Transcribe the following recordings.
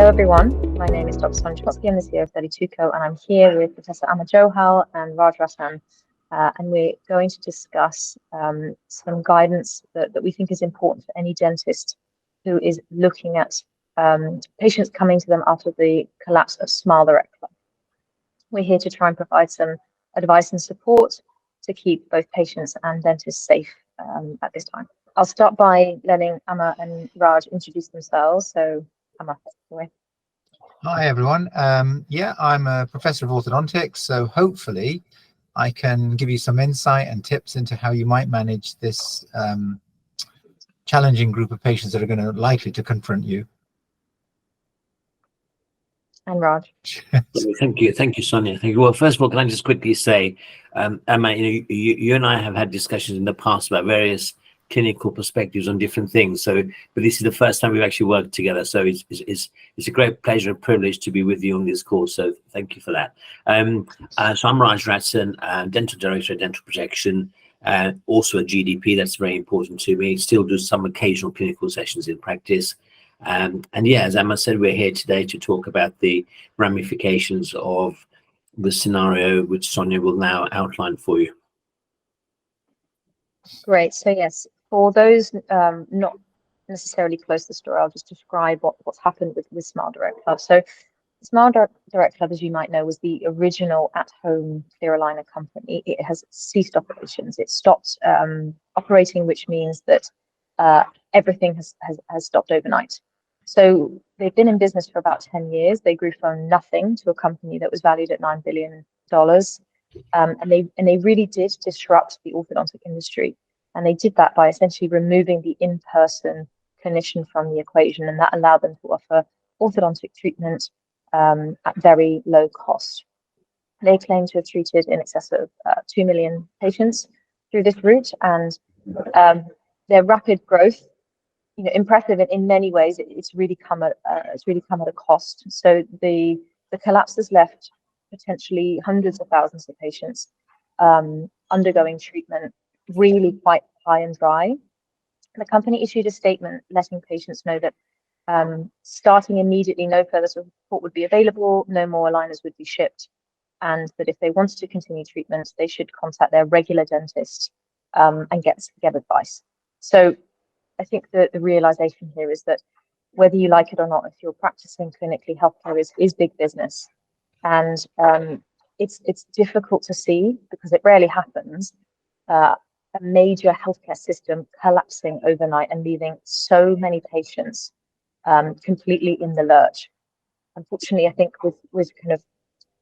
Hello everyone, my name is Dr. Sonia Szamocki, I'm the CEO of 32Co, and I'm here with Professor Ama Johal and Raj Rattan, and we're going to discuss some guidance that we think is important for any dentist who is looking at patients coming to them after the collapse of Smile Direct Club. We're here to try and provide some advice and support to keep both patients and dentists safe at this time. I'll start by letting Ama and Raj introduce themselves. So, Ama, take it away. Hi everyone. Yeah, I'm a professor of orthodontics, so hopefully I can give you some insight and tips into how you might manage this challenging group of patients that are going to likely to confront you. And Raj. Thank you, Sonia. Thank you. Well, first of all, can I just quickly say, Emma, you and I have had discussions in the past about various clinical perspectives on different things. So, but this is the first time we've actually worked together. So it's a great pleasure and privilege to be with you on this call. So thank you for that. So I'm Raj Rattan, Dental Director at Dental Protection, also a GDP. That's very important to me. Still do some occasional clinical sessions in practice. And yeah, as Emma said, we're here today to talk about the ramifications of the scenario which Sonia will now outline for you. Great. So yes, for those not necessarily close to the story, I'll just describe what's happened with Smile Direct Club. So Smile Direct Club, as you might know, was the original at-home clear aligner company. It has ceased operations. It stopped operating, which means that everything has stopped overnight. So they've been in business for about 10 years. They grew from nothing to a company that was valued at $9 billion. And they really did disrupt the orthodontic industry. And they did that by essentially removing the in-person clinician from the equation. And that allowed them to offer orthodontic treatment at very low cost. They claim to have treated in excess of 2 million patients through this route. And their rapid growth, impressive in many ways. It's really come at a cost. So the collapse has left potentially hundreds of thousands of patients undergoing treatment really quite high and dry. The company issued a statement letting patients know that starting immediately, no further support would be available, no more aligners would be shipped, and that if they wanted to continue treatment, they should contact their regular dentist and get advice. So I think that the realization here is that whether you like it or not, if you're practicing clinically, healthcare is big business. And it's difficult to see, because it rarely happens, a major healthcare system collapsing overnight and leaving so many patients completely in the lurch. Unfortunately, I think with kind of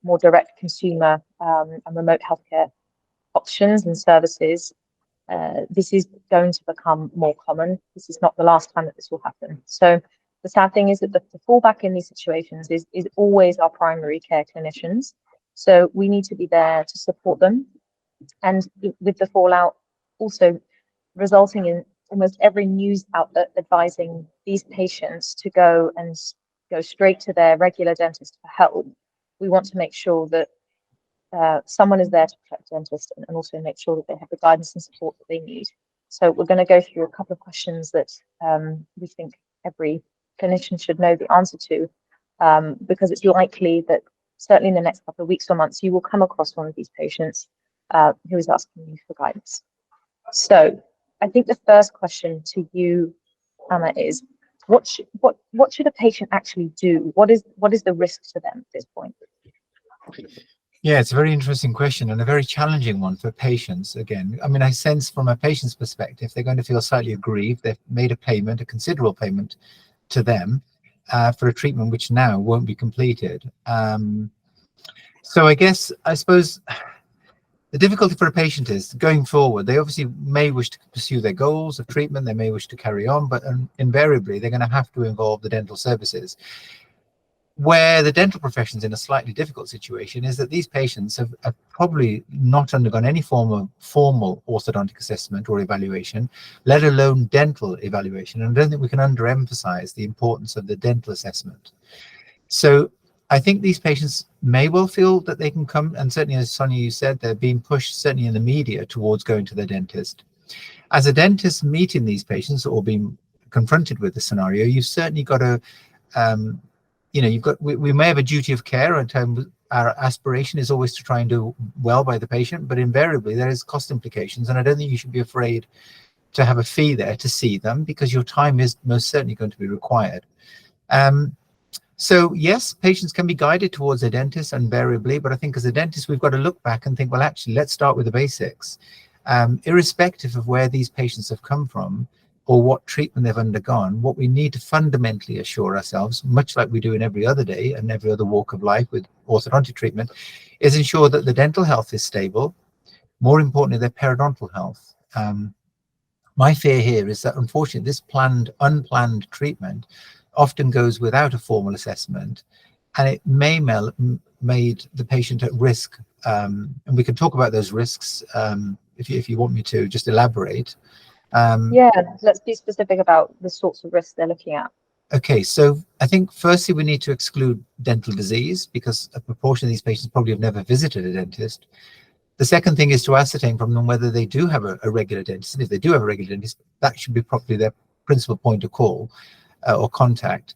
more direct consumer and remote healthcare options and services, this is going to become more common. This is not the last time that this will happen. So the sad thing is that the fallback in these situations is always our primary care clinicians. So we need to be there to support them. And with the fallout also resulting in almost every news outlet advising these patients to go straight to their regular dentist for help, we want to make sure that someone is there to protect the dentist and also make sure that they have the guidance and support that they need. So we're going to go through a couple of questions that we think every clinician should know the answer to, because it's likely that certainly in the next couple of weeks or months, you will come across one of these patients who is asking you for guidance. So I think the first question to you, Ama, is what should a patient actually do? What is the risk to them at this point? Yeah, it's a very interesting question and a very challenging one for patients. Again, I mean, I sense from a patient's perspective, they're going to feel slightly aggrieved. They've made a payment, a considerable payment to them for a treatment which now won't be completed. So I suppose the difficulty for a patient is going forward, they obviously may wish to pursue their goals of treatment, they may wish to carry on, but invariably they're going to have to involve the dental services. Where the dental profession is in a slightly difficult situation is that these patients have probably not undergone any form of formal orthodontic assessment or evaluation, let alone dental evaluation. And I don't think we can underemphasize the importance of the dental assessment. So I think these patients may well feel that they can come, and certainly as Sonia, you said, they're being pushed certainly in the media towards going to their dentist. As a dentist meeting these patients or being confronted with the scenario, you've certainly got to you know, we may have a duty of care in terms of our aspiration is always to try and do well by the patient, but invariably there is cost implications, and I don't think you should be afraid to have a fee there to see them, because your time is most certainly going to be required. So yes, patients can be guided towards a dentist invariably, but I think as a dentist, we've got to look back and think, well, actually, let's start with the basics. Irrespective of where these patients have come from or what treatment they've undergone, what we need to fundamentally assure ourselves, much like we do in every other day and every other walk of life with orthodontic treatment, is ensure that the dental health is stable, more importantly, their periodontal health. My fear here is that, unfortunately, this unplanned treatment often goes without a formal assessment, and it may made the patient at risk. And we can talk about those risks if you want me to just elaborate. Yeah, let's be specific about the sorts of risks they're looking at. Okay, so I think firstly we need to exclude dental disease, because a proportion of these patients probably have never visited a dentist. The second thing is to ascertain from them whether they do have a regular dentist, and if they do have a regular dentist, that should be probably their principal point of call or contact.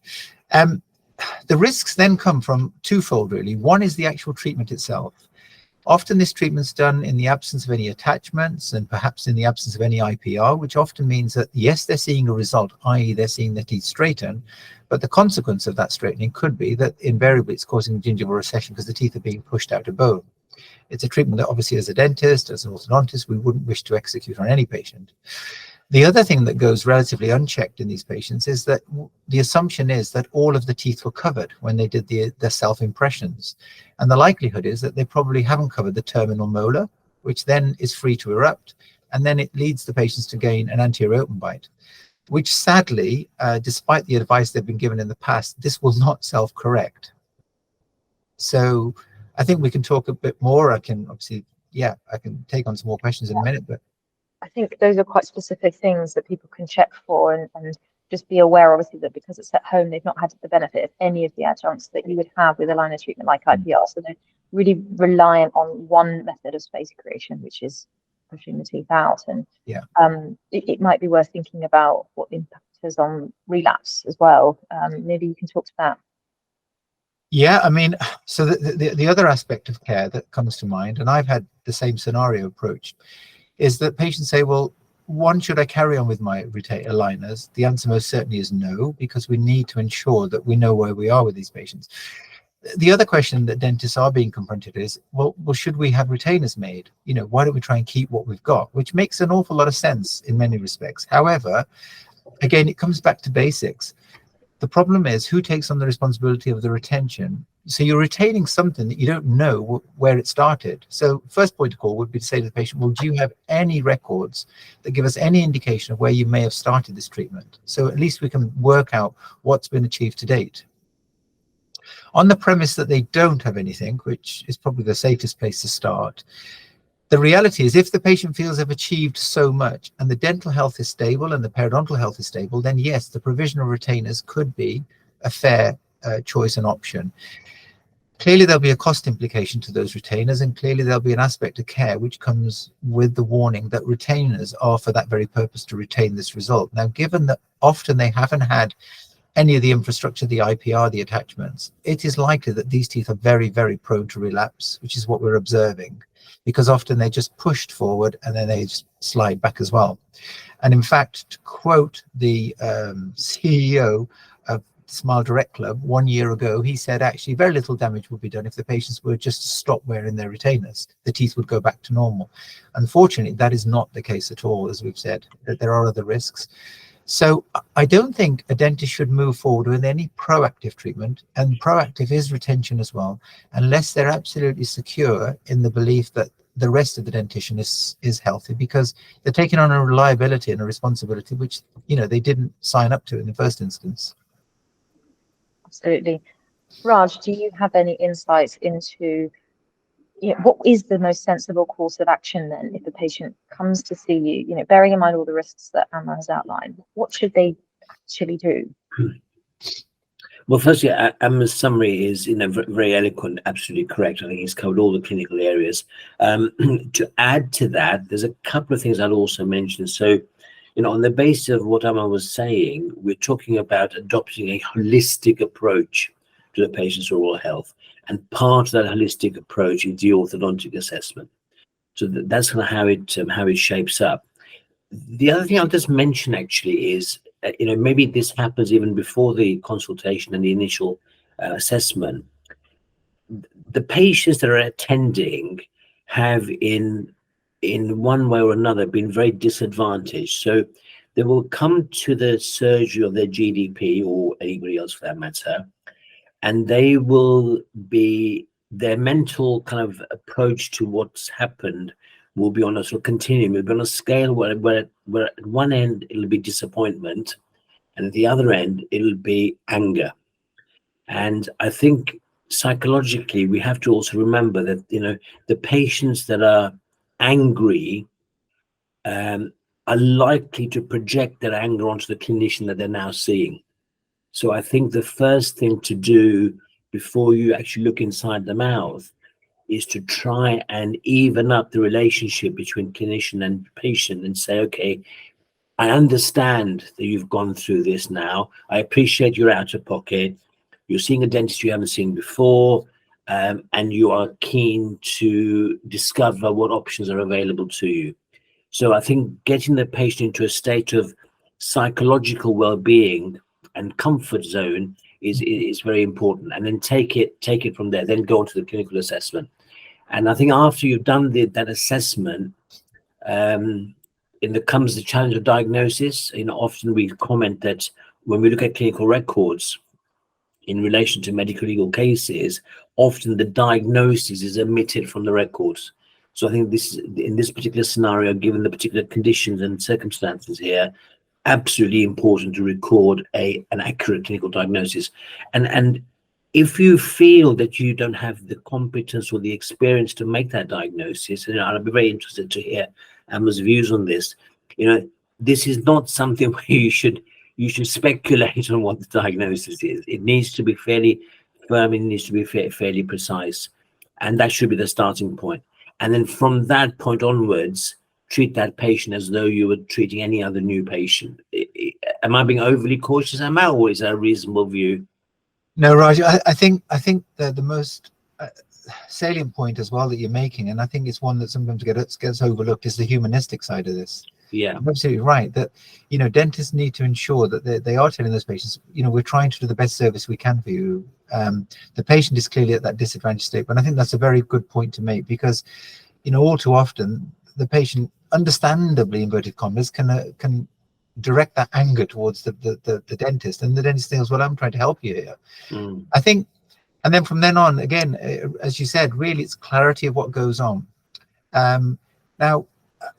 The risks then come from twofold, really. One is the actual treatment itself. Often this treatment's done in the absence of any attachments and perhaps in the absence of any IPR, which often means that, yes, they're seeing a result, i.e. they're seeing their teeth straighten, but the consequence of that straightening could be that invariably it's causing gingival recession because the teeth are being pushed out of bone. It's a treatment that obviously as a dentist, as an orthodontist, we wouldn't wish to execute on any patient. The other thing that goes relatively unchecked in these patients is that the assumption is that all of the teeth were covered when they did their self-impressions. And the likelihood is that they probably haven't covered the terminal molar, which then is free to erupt. And then it leads the patients to gain an anterior open bite, which sadly, despite the advice they've been given in the past, this will not self-correct. So I think we can talk a bit more. I can obviously, yeah, I can take on some more questions in a minute, but I think those are quite specific things that people can check for, and just be aware, obviously, that because it's at home, they've not had the benefit of any of the adjuncts that you would have with a line of treatment like IPR. So they're really reliant on one method of space creation, which is pushing the teeth out. And yeah, it might be worth thinking about what the impact is on relapse as well. Maybe you can talk to that. Yeah, I mean, so the other aspect of care that comes to mind, and I've had the same scenario approached, is that patients say, well, one, should I carry on with my retainer aligners? The answer most certainly is no, because we need to ensure that we know where we are with these patients. The other question that dentists are being confronted is, well, should we have retainers made? You know, why don't we try and keep what we've got? Which makes an awful lot of sense in many respects. However, again, it comes back to basics. The problem is who takes on the responsibility of the retention. So you're retaining something that you don't know where it started. So first point of call would be to say to the patient, well, do you have any records that give us any indication of where you may have started this treatment? So at least we can work out what's been achieved to date. On the premise that they don't have anything, which is probably the safest place to start, the reality is if the patient feels they've achieved so much and the dental health is stable and the periodontal health is stable, then yes, the provision of retainers could be a fair choice and option. Clearly, there'll be a cost implication to those retainers, and clearly there'll be an aspect of care which comes with the warning that retainers are for that very purpose, to retain this result. Now, given that often they haven't had any of the infrastructure, the IPR, the attachments, it is likely that these teeth are very, very prone to relapse, which is what we're observing, because often they're just pushed forward and then they just slide back as well. And in fact, to quote the CEO of Smile Direct Club 1 year ago, he said actually very little damage would be done if the patients were just to stop wearing their retainers. The teeth would go back to normal. Unfortunately, that is not the case at all, as we've said, that there are other risks. So I don't think a dentist should move forward with any proactive treatment, and proactive is retention as well, unless they're absolutely secure in the belief that the rest of the dentition is healthy, because they're taking on a reliability and a responsibility which, you know, they didn't sign up to in the first instance. Absolutely. Raj, do you have any insights into, you know, what is the most sensible course of action then if the patient comes to see you, you know, bearing in mind all the risks that Ama has outlined? What should they actually do? Well, firstly, Ama's summary is, you know, very eloquent, absolutely correct. I think he's covered all the clinical areas. To add to that, there's a couple of things I'll also mention. So, you know, on the basis of what Ama was saying, we're talking about adopting a holistic approach to the patient's oral health. And part of that holistic approach is the orthodontic assessment. So that's kind of how it shapes up. The other thing I'll just mention actually is, maybe this happens even before the consultation and the initial assessment. The patients that are attending have in one way or another been very disadvantaged. So they will come to the surgery of their GDP or anybody else for that matter, and they will be, their mental kind of approach to what's happened will be on a sort of continuum. It'll be on a scale where at one end it'll be disappointment, and at the other end it'll be anger. And I think psychologically we have to also remember that the patients that are angry are likely to project their anger onto the clinician that they're now seeing. So I think the first thing to do before you actually look inside the mouth is to try and even up the relationship between clinician and patient and say, okay, I understand that you've gone through this now. I appreciate you're out of pocket. You're seeing a dentist you haven't seen before, and you are keen to discover what options are available to you. So I think getting the patient into a state of psychological well-being and comfort zone is very important, and then take it from there, then go on to the clinical assessment. And I think after you've done that assessment, comes the challenge of diagnosis. Often we comment that when we look at clinical records in relation to medical legal cases, often the diagnosis is omitted from the records. So I think in this particular scenario, given the particular conditions and circumstances here, absolutely important to record an accurate clinical diagnosis. And if you feel that you don't have the competence or the experience to make that diagnosis, and I'd be very interested to hear Ama's views on this. This is not something where you should speculate on what the diagnosis is. It needs to be fairly firm. It needs to be fairly precise, and that should be the starting point. And then from that point onwards, treat that patient as though you were treating any other new patient. Am I being overly cautious, Ama, or is that a reasonable view? No, Raj, I think the most salient point as well that you're making, and I think it's one that sometimes gets overlooked, is the humanistic side of this. Yeah, I'm absolutely right that dentists need to ensure that they are telling those patients, we're trying to do the best service we can for you. The patient is clearly at that disadvantaged state, but I think that's a very good point to make, because all too often the patient, understandably inverted commas, can direct that anger towards the dentist, and the dentist thinks, well, I'm trying to help you here. I think, and then from then on, again, as you said, really it's clarity of what goes on. Now,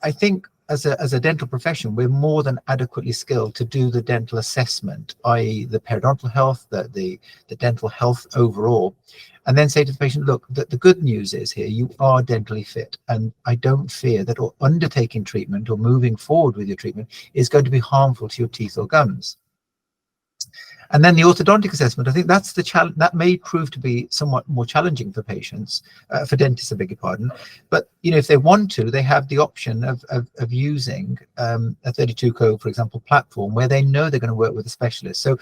I think as a dental profession, we're more than adequately skilled to do the dental assessment, i.e. the periodontal health, the dental health overall, and then say to the patient, look, the good news is here, you are dentally fit, and I don't fear that undertaking treatment or moving forward with your treatment is going to be harmful to your teeth or gums. And then the orthodontic assessment, I think that's the challenge. That may prove to be somewhat more challenging for patients, for dentists, I beg your pardon. But if they want to, they have the option of using a 32 code, for example, platform where they know they're going to work with a specialist. So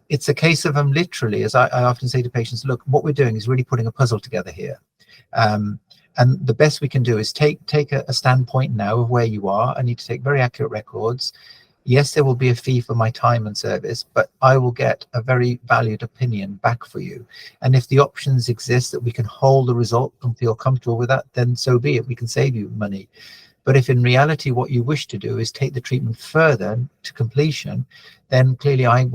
it's a case of literally, as I often say to patients, look, what we're doing is really putting a puzzle together here. And the best we can do is take a standpoint now of where you are. I need to take very accurate records. Yes, there will be a fee for my time and service, but I will get a very valued opinion back for you. And if the options exist that we can hold the result and feel comfortable with that, then so be it. We can save you money. But if in reality what you wish to do is take the treatment further to completion, then clearly I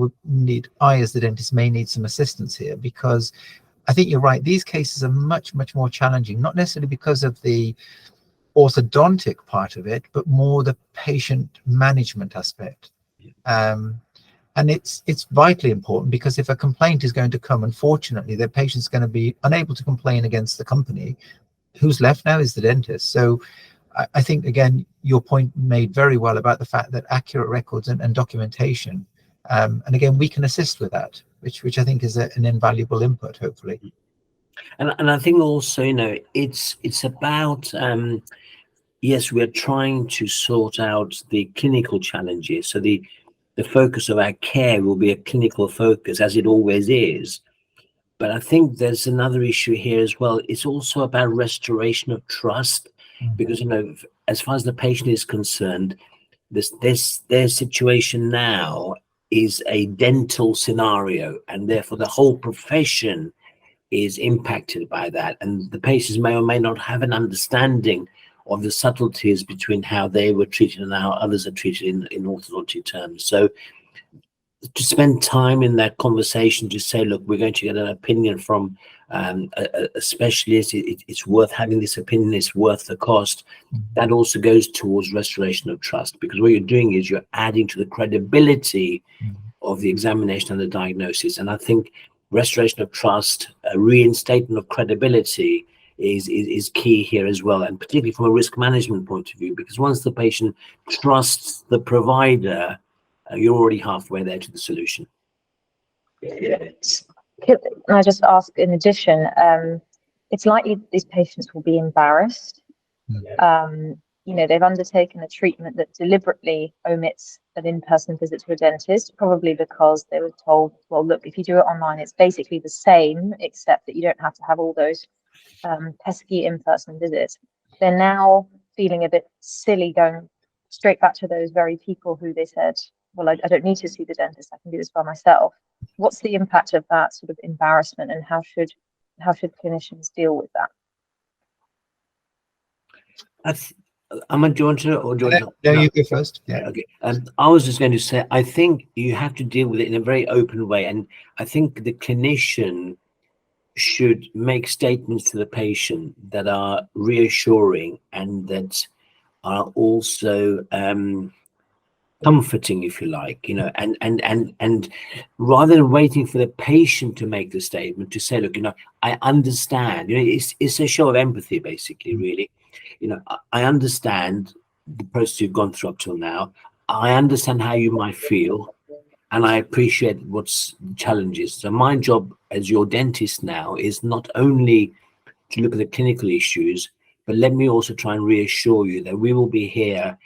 as the dentist may need some assistance here, because I think you're right. These cases are much, much more challenging, not necessarily because of the orthodontic part of it, but more the patient management aspect. And it's vitally important, because if a complaint is going to come, unfortunately, the patient's going to be unable to complain against the company. Who's left now is the dentist. So I think, again, your point made very well about the fact that accurate records and documentation, and again, we can assist with that, which I think is an invaluable input, hopefully. And I think also, it's about, yes, we're trying to sort out the clinical challenges. So the focus of our care will be a clinical focus, as it always is. But I think there's another issue here as well. It's also about restoration of trust, because, you know, as far as the patient is concerned, their situation now is a dental scenario, and therefore the whole profession is impacted by that. And the patients may or may not have an understanding of the subtleties between how they were treated and how others are treated in orthodontic terms. So to spend time in that conversation to say, look, we're going to get an opinion from a specialist. It's worth having this opinion. It's worth the cost. That also goes towards restoration of trust, because what you're doing is you're adding to the credibility of the examination and the diagnosis. And I think restoration of trust, reinstatement of credibility is key here as well, and particularly from a risk management point of view, because once the patient trusts the provider, you're already halfway there to the solution. Can I just ask, in addition, it's likely these patients will be embarrassed. You know, they've undertaken a treatment that deliberately omits an in-person visit to a dentist, probably because they were told, well, look, if you do it online, it's basically the same, except that you don't have to have all those pesky in-person visits. They're now feeling a bit silly going straight back to those very people who they said, well, I don't need to see the dentist, I can do this by myself. What's the impact of that sort of embarrassment, and how should clinicians deal with that? Ama, do you want to, or do you want to? No, you go first. Yeah. Okay. I was just going to say, I think you have to deal with it in a very open way, and I think the clinician should make statements to the patient that are reassuring and that are also comforting, if you like, you know, and rather than waiting for the patient to make the statement, to say, look, you know, I understand, you know, it's a show of empathy, basically, really. You know, I understand the process you've gone through up till now. I understand how you might feel, and I appreciate what's the challenges. So my job as your dentist now is not only to look at the clinical issues, but let me also try and reassure you that we will be here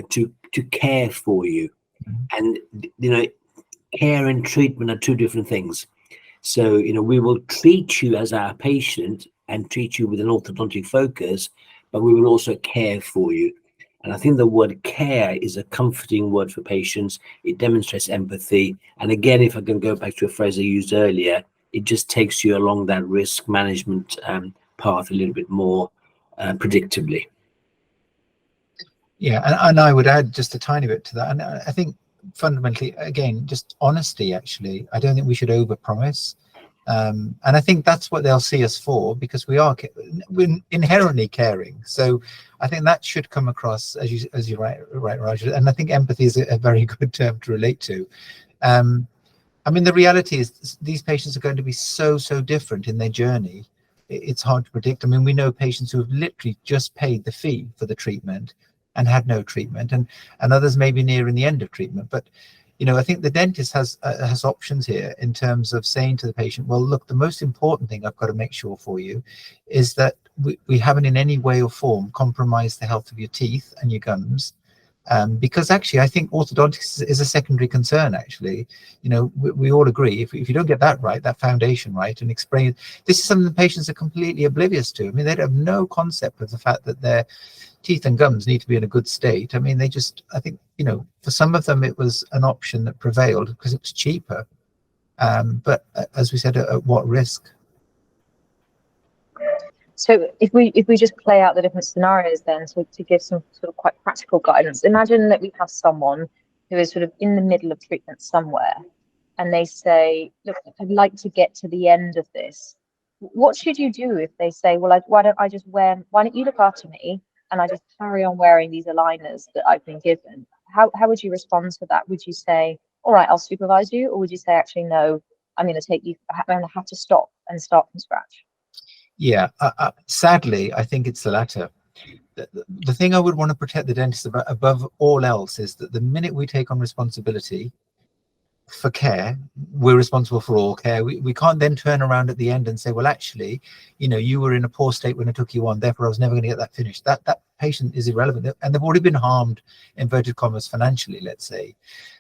to care for you. And, you know, care and treatment are two different things. So, you know, we will treat you as our patient and treat you with an orthodontic focus, but we will also care for you. And I think the word care is a comforting word for patients. It demonstrates empathy. And again, if I can go back to a phrase I used earlier, it just takes you along that risk management path a little bit more predictably. Yeah, and I would add just a tiny bit to that. And I think fundamentally, again, just honesty, actually. I don't think we should overpromise. And I think that's what they'll see us for, because we're inherently caring. So I think that should come across, as you right, Raj. And I think empathy is a very good term to relate to. I mean, the reality is these patients are going to be so different in their journey. It's hard to predict. I mean, we know patients who have literally just paid the fee for the treatment and had no treatment, and others may be nearing the end of treatment. But you know, I think the dentist has options here in terms of saying to the patient, well, look, the most important thing I've got to make sure for you is that we haven't in any way or form compromised the health of your teeth and your gums. Because actually, I think orthodontics is a secondary concern, actually. You know, we all agree, if you don't get that right, that foundation right, and explain, this is something the patients are completely oblivious to. I mean, they have no concept of the fact that their teeth and gums need to be in a good state. I mean, I think, you know, for some of them, it was an option that prevailed because it was cheaper. But as we said, at what risk? So if we just play out the different scenarios then, to give some sort of quite practical guidance, imagine that we have someone who is sort of in the middle of treatment somewhere, and they say, look, I'd like to get to the end of this. What should you do if they say, well, why don't you look after me and I just carry on wearing these aligners that I've been given? How would you respond to that? Would you say, all right, I'll supervise you? Or would you say, actually, no, I'm going to have to stop and start from scratch? Yeah, sadly, I think it's the latter. The thing I would want to protect the dentist about above all else is that the minute we take on responsibility for care, we're responsible for all care. We can't then turn around at the end and say, well, actually, you know, you were in a poor state when I took you on, therefore I was never going to get that finished. That patient is irrelevant, and they've already been harmed, inverted commas, financially, let's say.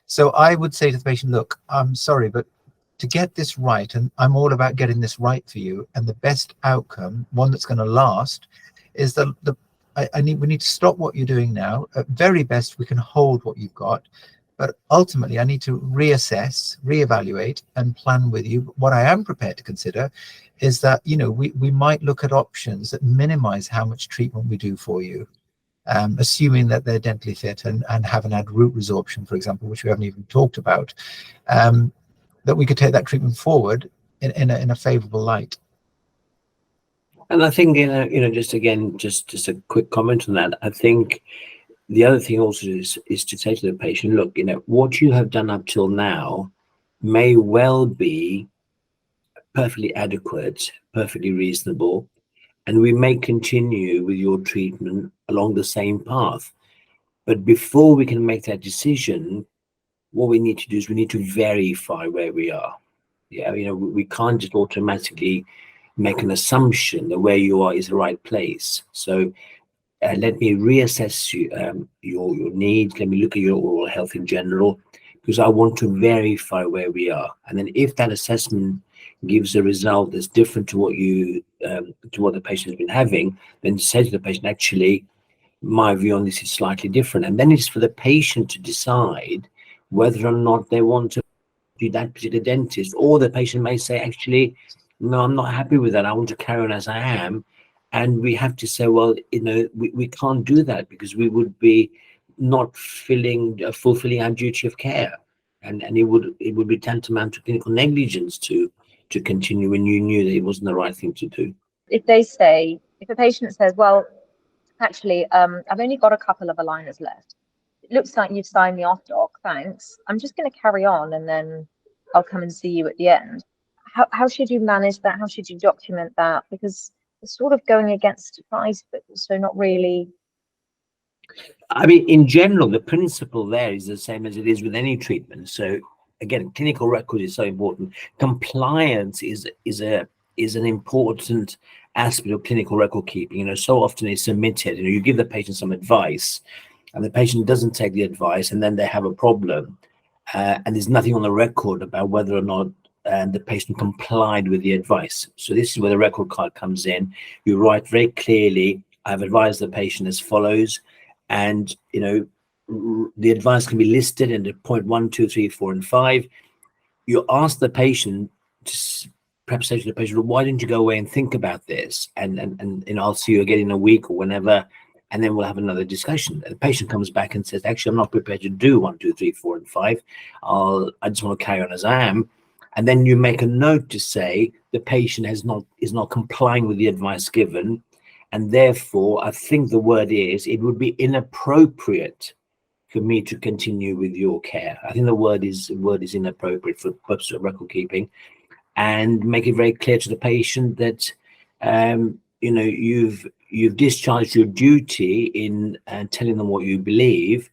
So I would say to the patient, look, I'm sorry, but to get this right, and I'm all about getting this right for you, and the best outcome, one that's going to last, is we need to stop what you're doing now. At very best, we can hold what you've got, but ultimately I need to reassess, reevaluate, and plan with you. What I am prepared to consider is that, you know, we might look at options that minimize how much treatment we do for you, assuming that they're dentally fit and haven't had root resorption, for example, which we haven't even talked about, that we could take that treatment forward in a favorable light. And I think, just again, just a quick comment on that. I think the other thing also is to say to the patient, look, what you have done up till now may well be perfectly adequate, perfectly reasonable, and we may continue with your treatment along the same path. But before we can make that decision, what we need to do is we need to verify where we are. Yeah, we can't just automatically make an assumption that where you are is the right place. So let me reassess your needs. Let me look at your oral health in general, because I want to verify where we are. And then if that assessment gives a result that's different to what the patient has been having, then say to the patient, actually, my view on this is slightly different. And then it's for the patient to decide whether or not they want to do that particular dentist, or the patient may say, actually, no, I'm not happy with that. I want to carry on as I am. And we have to say, well, we can't do that, because we would be not fulfilling our duty of care. And it would be tantamount to clinical negligence to continue when you knew that it wasn't the right thing to do. If a patient says, well, actually, I've only got a couple of aligners left. It looks like you've signed me off, doc. Thanks. I'm just going to carry on, and then I'll come and see you at the end. How should you manage that? How should you document that? Because it's sort of going against advice, but also not really. I mean, in general, the principle there is the same as it is with any treatment. So again, clinical record is so important. Compliance is an important aspect of clinical record keeping. So often it's submitted. You give the patient some advice, and the patient doesn't take the advice, and then they have a problem, and there's nothing on the record about whether or not the patient complied with the advice. So this is where the record card comes in. You write very clearly, I've advised the patient as follows, and the advice can be listed into point 1, 2, 3, 4, and 5. You ask the patient to perhaps say to the patient, why didn't you go away and think about this? And I'll see you again in a week or whenever, and then we'll have another discussion. And the patient comes back and says, actually, I'm not prepared to do 1, 2, 3, 4, and 5. I just want to carry on as I am. And then you make a note to say the patient is not complying with the advice given, and therefore I think the word is, it would be inappropriate for me to continue with your care. I think the word is inappropriate for purposes of record keeping, and make it very clear to the patient that you've discharged your duty in telling them what you believe,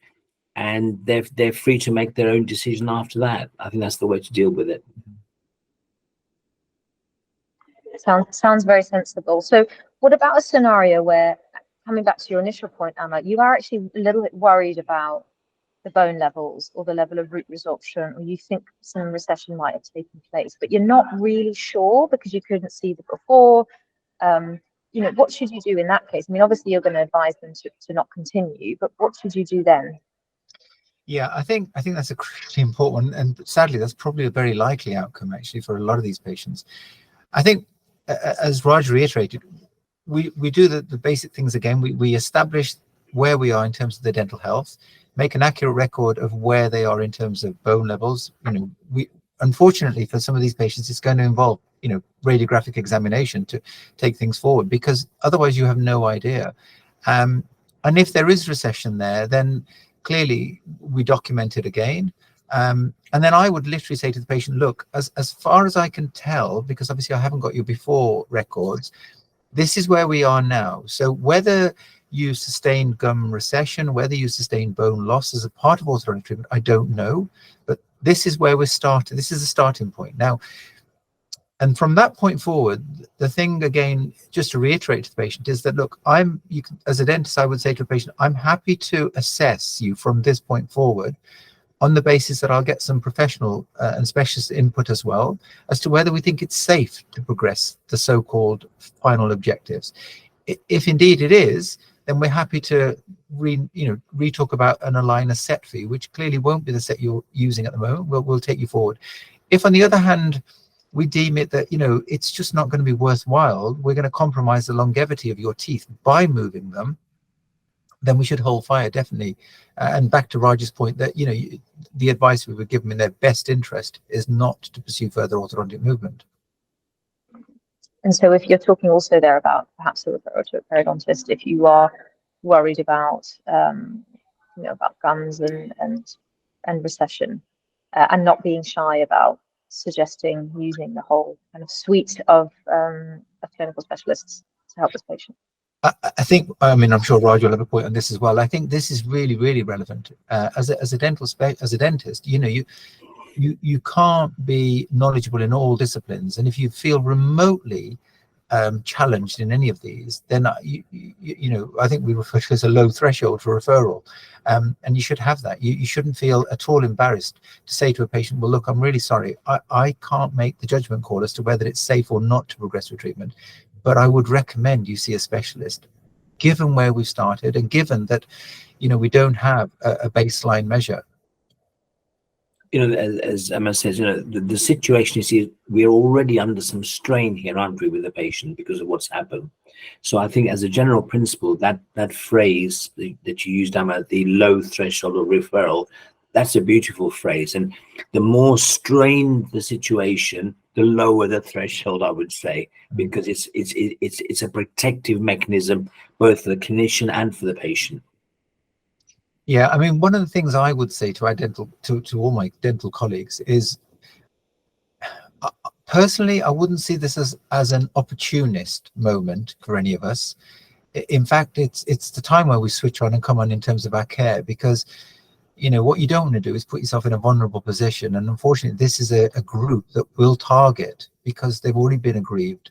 and they're free to make their own decision after that. I think that's the way to deal with it. Sounds very sensible. So what about a scenario where, coming back to your initial point, Ama, you are actually a little bit worried about the bone levels or the level of root resorption, or you think some recession might have taken place, but you're not really sure because you couldn't see the before. What should you do in that case? I mean, obviously you're going to advise them to not continue, but what should you do then? Yeah, I think that's a critically important one, and sadly that's probably a very likely outcome actually for a lot of these patients. I think, as Raj reiterated, we do the basic things again. We establish where we are in terms of their dental health, make an accurate record of where they are in terms of bone levels. Unfortunately for some of these patients, it's going to involve radiographic examination to take things forward, because otherwise you have no idea. And if there is recession there, then clearly we document it again. And then I would literally say to the patient, look, as far as I can tell, because obviously I haven't got your before records, this is where we are now. So whether you sustain gum recession, whether you sustain bone loss as a part of orthodontic treatment, I don't know. But this is where we're starting. This is the starting point. Now, and from that point forward, the thing, again, just to reiterate to the patient, is that, look, as a dentist, I would say to a patient, I'm happy to assess you from this point forward, on the basis that I'll get some professional and specialist input as well as to whether we think it's safe to progress the so-called final objectives. If indeed it is, then we're happy to re-talk about an aligner set fee, which clearly won't be the set you're using at the moment. We'll take you forward. If on the other hand, we deem it that, it's just not going to be worthwhile, we're going to compromise the longevity of your teeth by moving them, then we should hold fire, definitely. And back to Raj's point that, the advice we would give them in their best interest is not to pursue further orthodontic movement. And so if you're talking also there about perhaps a referral to a periodontist, if you are worried about, about gums and recession, and not being shy about suggesting using the whole kind of suite of clinical specialists to help this patient. I think, I'm sure Raj will have a point on this as well. I think this is really, really relevant. As a dentist, you can't be knowledgeable in all disciplines, and if you feel remotely challenged in any of these, then I think we refer to it as a low threshold for referral, and you should have that. You shouldn't feel at all embarrassed to say to a patient, well, look, I'm really sorry, I can't make the judgment call as to whether it's safe or not to progress with treatment, but I would recommend you see a specialist, given where we've started and given that we don't have a baseline measure. As Emma says, the situation is we're already under some strain here, aren't we, with the patient because of what's happened. So I think as a general principle, that phrase that you used, Emma, the low threshold of referral, that's a beautiful phrase. And the more strained the situation, the lower the threshold, I would say, because it's a protective mechanism, both for the clinician and for the patient. Yeah, one of the things I would say to all my dental colleagues is, personally, I wouldn't see this as an opportunist moment for any of us. In fact, it's the time where we switch on and come on in terms of our care, because what you don't want to do is put yourself in a vulnerable position. And unfortunately, this is a group that will target because they've already been aggrieved.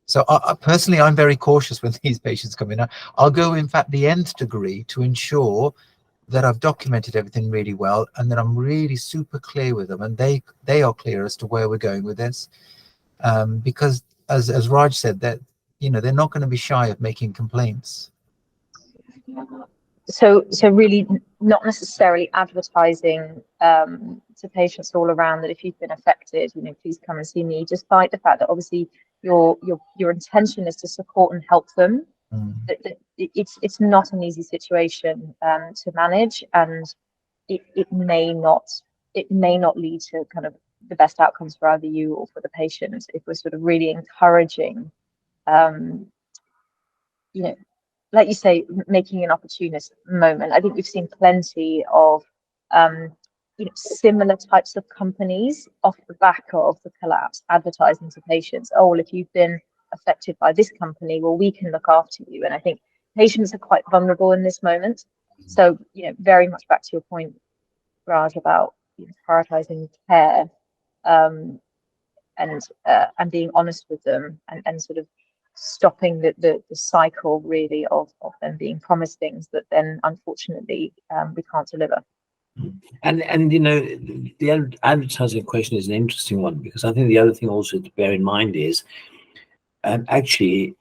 So personally, I'm very cautious when these patients come in. I'll go, in fact, the nth degree to ensure that I've documented everything really well, and that I'm really super clear with them, and they are clear as to where we're going with this, because as Raj said, that they're not going to be shy of making complaints. So really not necessarily advertising to patients all around that if you've been affected, please come and see me, despite the fact that obviously your intention is to support and help them. It's not an easy situation to manage, and it may not lead to kind of the best outcomes for either you or for the patient if we're sort of really encouraging, like you say, making an opportunist moment. I think we've seen plenty of similar types of companies off the back of the collapse advertising to patients, oh, well, if you've been affected by this company, well, we can look after you. And I think patients are quite vulnerable in this moment. So, very much back to your point, Raj, about prioritizing care and being honest with them, and sort of stopping the cycle really of them being promised things that then unfortunately we can't deliver. And the advertising question is an interesting one, because I think the other thing also to bear in mind is actually,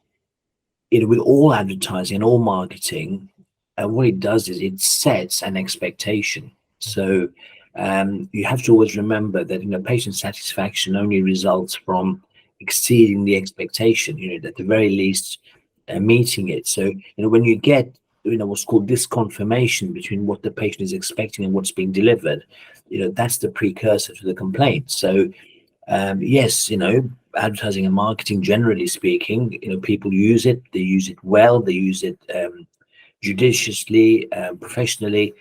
with all advertising and all marketing, what it does is it sets an expectation. So you have to always remember that patient satisfaction only results from exceeding the expectation, at the very least meeting it. So when you get what's called disconfirmation between what the patient is expecting and what's being delivered, that's the precursor to the complaint. So yes, advertising and marketing, generally speaking, people use it, they use it well, they use it judiciously, professionally,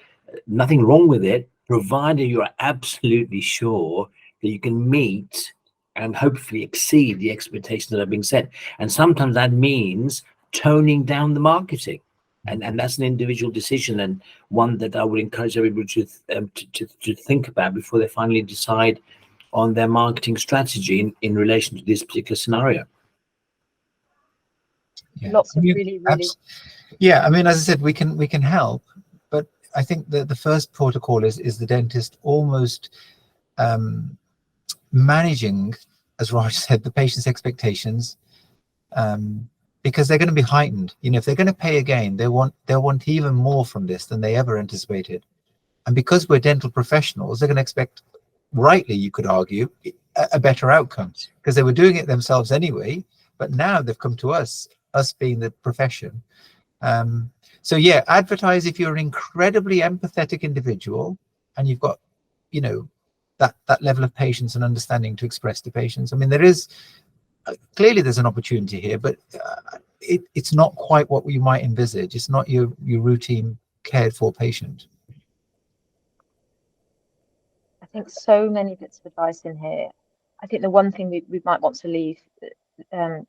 nothing wrong with it, provided you're absolutely sure that you can meet and hopefully exceed the expectations that are being set. And sometimes that means toning down the marketing. And that's an individual decision, and one that I would encourage everybody to think about before they finally decide on their marketing strategy in relation to this particular scenario. Yeah. Lots of really yeah, as I said, we can help, but I think that the first protocol is the dentist almost managing, as Raj said, the patient's expectations, because they're going to be heightened. You know, if they're going to pay again, they'll want even more from this than they ever anticipated. And because we're dental professionals, they're going to expect, rightly, you could argue, a better outcome, because they were doing it themselves anyway. But now they've come to us being the profession. So yeah, advertise if you're an incredibly empathetic individual and you've got, you know, that level of patience and understanding to express to patients. I mean, there is clearly there's an opportunity here, but it's not quite what you might envisage. It's not your routine cared for patient. I think so many bits of advice in here. I think the one thing we might want to leave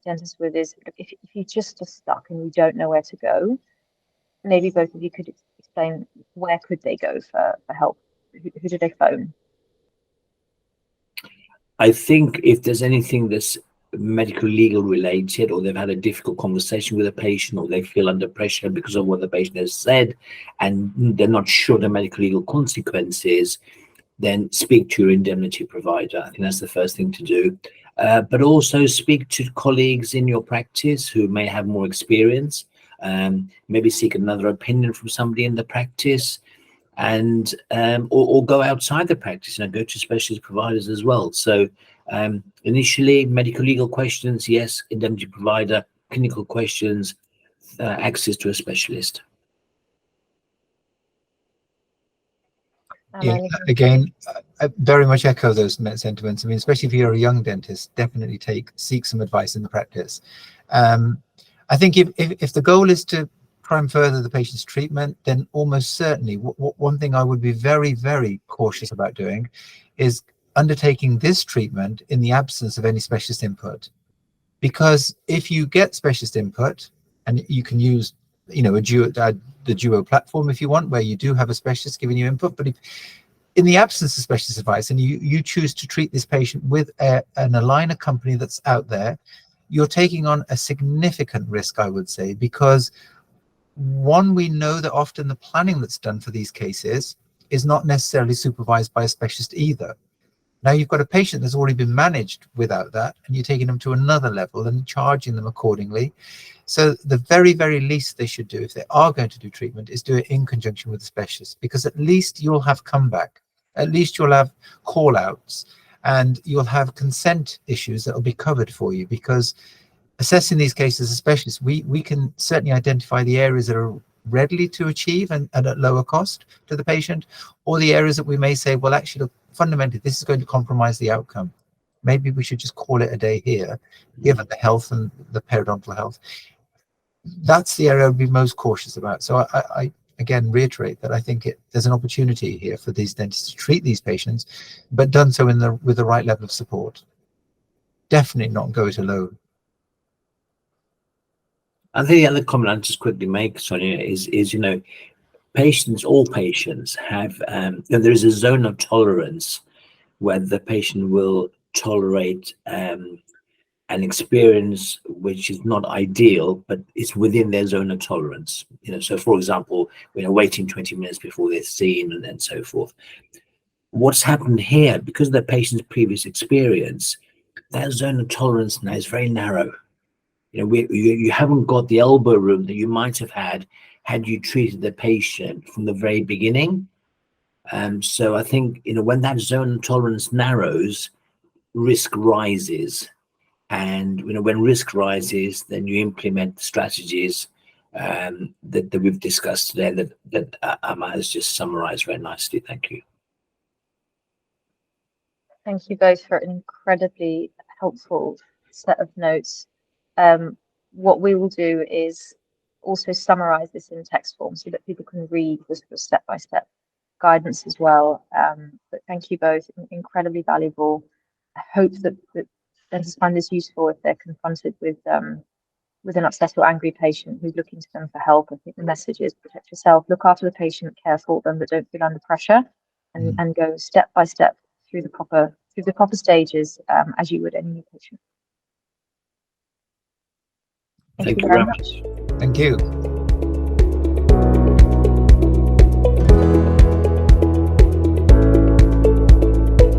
dentists with is, if you just are stuck and you don't know where to go, maybe both of you could explain where could they go for help. Who do they phone? I think if there's anything that's medical legal related, or they've had a difficult conversation with a patient, or they feel under pressure because of what the patient has said and they're not sure the medical legal consequences, then speak to your indemnity provider. I think that's the first thing to do. But also speak to colleagues in your practice who may have more experience. Maybe seek another opinion from somebody in the practice, and or go outside the practice and go to specialist providers as well. So initially, medical legal questions, yes, indemnity provider; clinical questions, access to a specialist. Yeah, again, I very much echo those sentiments. I mean, especially if you're a young dentist, definitely seek some advice in the practice. I think if the goal is to try and further the patient's treatment, then almost certainly one thing I would be very, very cautious about doing is undertaking this treatment in the absence of any specialist input. Because if you get specialist input, and you can use, you know, the Duo platform if you want, where you do have a specialist giving you input, but if in the absence of specialist advice and you choose to treat this patient with an aligner company that's out there, you're taking on a significant risk, I would say, because one, we know that often the planning that's done for these cases is not necessarily supervised by a specialist either. Now you've got a patient that's already been managed without that, and you're taking them to another level and charging them accordingly. So the very, very least they should do, if they are going to do treatment, is do it in conjunction with a specialist, because at least you'll have comeback, at least you'll have call outs, and you'll have consent issues that will be covered for you. Because assessing these cases as specialists, we can certainly identify the areas that are readily to achieve and at lower cost to the patient, or the areas that we may say, well, actually, look, fundamentally, this is going to compromise the outcome. Maybe we should just call it a day here, given the health and the periodontal health. That's the area I'd be most cautious about. So I again reiterate that I think there's an opportunity here for these dentists to treat these patients, but done so with the right level of support. Definitely not go it alone. I think the other comment I'll just quickly make, Sonia, is you know, all patients have, there is a zone of tolerance where the patient will tolerate an experience which is not ideal, but it's within their zone of tolerance. You know, so for example, you know, waiting 20 minutes before they're seen and so forth. What's happened here, because of the patient's previous experience, that zone of tolerance now is very narrow. You know, you haven't got the elbow room that you might have had you treated the patient from the very beginning. So I think, you know, when that zone of tolerance narrows, risk rises. And, you know, when risk rises, then you implement strategies that we've discussed today that Ama has just summarized very nicely. Thank you. Thank you both for an incredibly helpful set of notes. What we will do is also summarize this in text form so that people can read the sort of step-by-step guidance as well. But thank you both, incredibly valuable. I hope that dentists find this useful if they're confronted with an upset or angry patient who's looking to them for help. I think the message is protect yourself, look after the patient, care for them, but don't feel under pressure, and go step by step through the proper stages as you would any new patient. Thank you very much. Thank you.